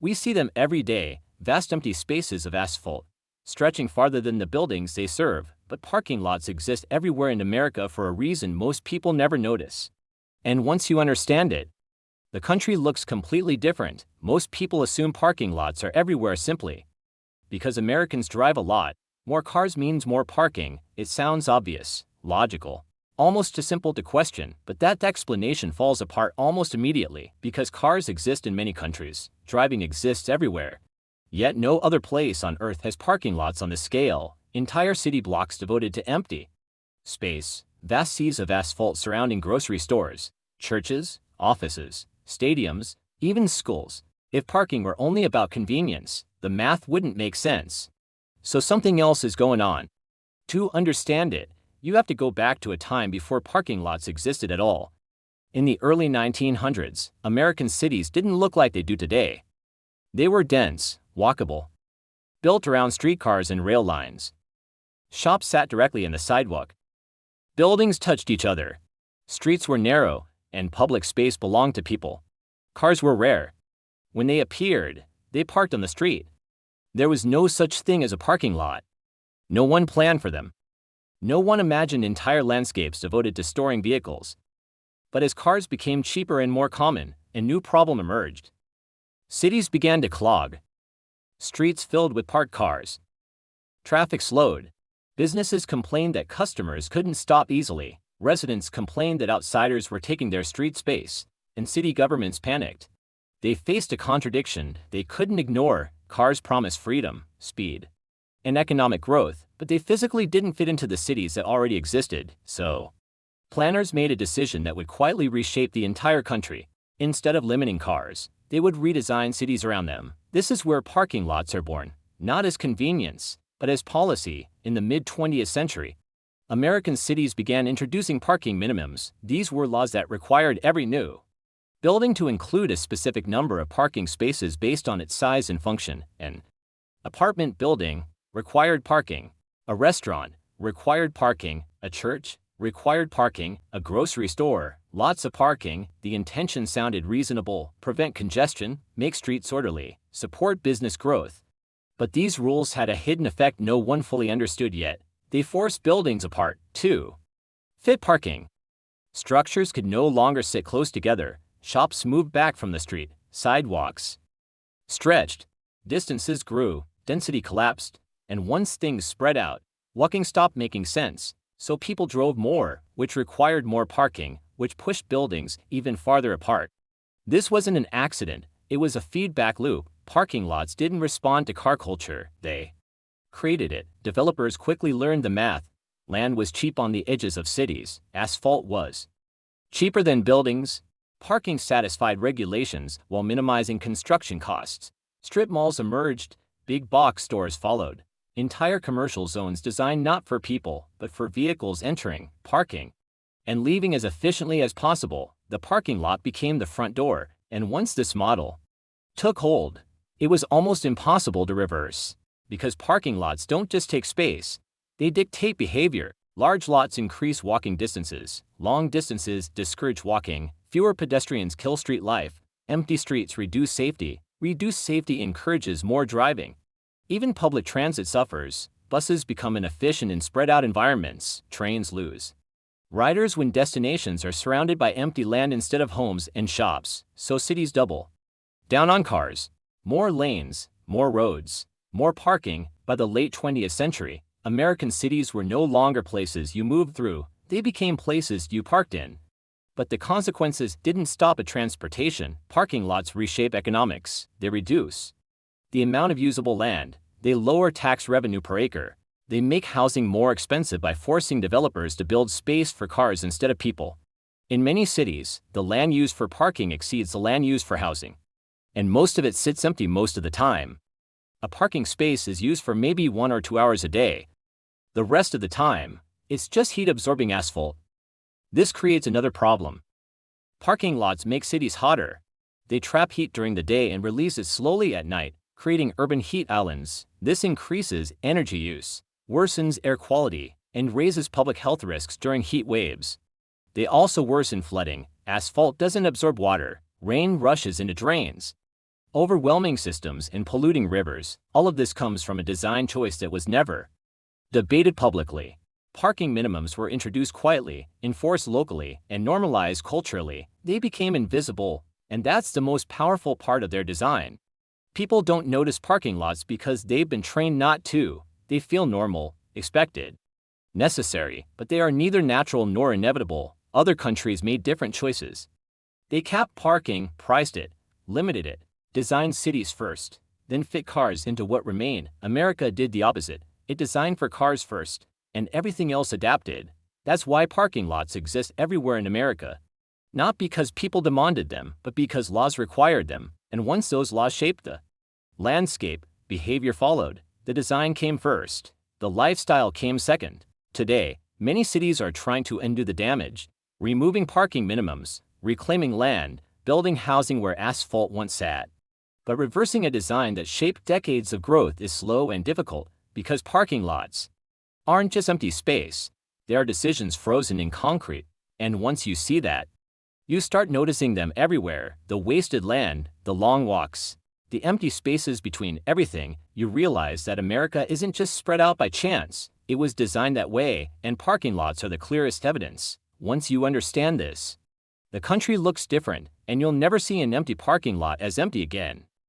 We see them every day, vast empty spaces of asphalt, stretching farther than the buildings they serve, but parking lots exist everywhere in America for a reason most people never notice. And once you understand it, the country looks completely different. Most people assume parking lots are everywhere simply because Americans drive a lot. More cars means more parking. It sounds obvious, logical, almost too simple to question, but that explanation falls apart almost immediately because cars exist in many countries. Driving exists everywhere. Yet no other place on earth has parking lots on this scale, entire city blocks devoted to empty space, vast seas of asphalt surrounding grocery stores, churches, offices, stadiums, even schools. If parking were only about convenience, the math wouldn't make sense. So something else is going on. To understand it, you have to go back to a time before parking lots existed at all. In the early 1900s, American cities didn't look like they do today. They were dense, walkable, built around streetcars and rail lines. Shops sat directly in the sidewalk. Buildings touched each other. Streets were narrow, and public space belonged to people. Cars were rare. When they appeared, they parked on the street. There was no such thing as a parking lot. No one planned for them. No one imagined entire landscapes devoted to storing vehicles. But as cars became cheaper and more common, a new problem emerged. Cities began to clog. Streets filled with parked cars. Traffic slowed. Businesses complained that customers couldn't stop easily. Residents complained that outsiders were taking their street space, and city governments panicked. They faced a contradiction they couldn't ignore. Cars promised freedom, speed, and economic growth, but they physically didn't fit into the cities that already existed, so planners made a decision that would quietly reshape the entire country. Instead of limiting cars, they would redesign cities around them. This is where parking lots are born, not as convenience, but as policy. In the mid-20th century, American cities began introducing parking minimums. These were laws that required every new building to include a specific number of parking spaces based on its size and function. An apartment building required parking. A restaurant required parking. A church required parking. A grocery store, lots of parking. The intention sounded reasonable: prevent congestion, make streets orderly, support business growth. But these rules had a hidden effect no one fully understood yet. They forced buildings apart, to fit parking. Structures could no longer sit close together. Shops moved back from the street. Sidewalks stretched. Distances grew. Density collapsed. And once things spread out, walking stopped making sense. So people drove more, which required more parking, which pushed buildings even farther apart. This wasn't an accident. It was a feedback loop. Parking lots didn't respond to car culture. They created it. Developers quickly learned the math. Land was cheap on the edges of cities. Asphalt was cheaper than buildings. Parking satisfied regulations while minimizing construction costs. Strip malls emerged. Big box stores followed. Entire commercial zones designed not for people, but for vehicles entering, parking, and leaving as efficiently as possible. The parking lot became the front door, and once this model took hold, it was almost impossible to reverse. Because parking lots don't just take space, they dictate behavior. Large lots increase walking distances. Long distances discourage walking. Fewer pedestrians kill street life. Empty streets reduce safety. Reduced safety encourages more driving. Even public transit suffers. Buses become inefficient in spread-out environments. Trains lose riders when destinations are surrounded by empty land instead of homes and shops. So cities double down on cars. More lanes, more roads, more parking. By the late 20th century, American cities were no longer places you moved through. They became places you parked in. But the consequences didn't stop at transportation. Parking lots reshape economics. They reduce the amount of usable land. They lower tax revenue per acre. They make housing more expensive by forcing developers to build space for cars instead of people. In many cities, the land used for parking exceeds the land used for housing. And most of it sits empty most of the time. A parking space is used for maybe 1 or 2 hours a day. The rest of the time, it's just heat-absorbing asphalt. This creates another problem. Parking lots make cities hotter. They trap heat during the day and release it slowly at night, creating urban heat islands. This increases energy use, worsens air quality, and raises public health risks during heat waves. They also worsen flooding. Asphalt doesn't absorb water. Rain rushes into drains. Overwhelming systems and polluting rivers, all of this comes from a design choice that was never debated publicly. Parking minimums were introduced quietly, enforced locally, and normalized culturally. They became invisible, and that's the most powerful part of their design. People don't notice parking lots because they've been trained not to. They feel normal, expected, necessary, but they are neither natural nor inevitable. Other countries made different choices. They capped parking, priced it, limited it, designed cities first, then fit cars into what remained. America did the opposite. It designed for cars first, and everything else adapted. That's why parking lots exist everywhere in America. Not because people demanded them, but because laws required them, and once those laws shaped the landscape, behavior followed. The design came first. The lifestyle came second. Today, many cities are trying to undo the damage, removing parking minimums, reclaiming land, building housing where asphalt once sat. But reversing a design that shaped decades of growth is slow and difficult, because parking lots aren't just empty space, they are decisions frozen in concrete, and once you see that, you start noticing them everywhere: the wasted land, the long walks, the empty spaces between everything. You realize that America isn't just spread out by chance, it was designed that way, and parking lots are the clearest evidence. Once you understand this, the country looks different, and you'll never see an empty parking lot as empty again.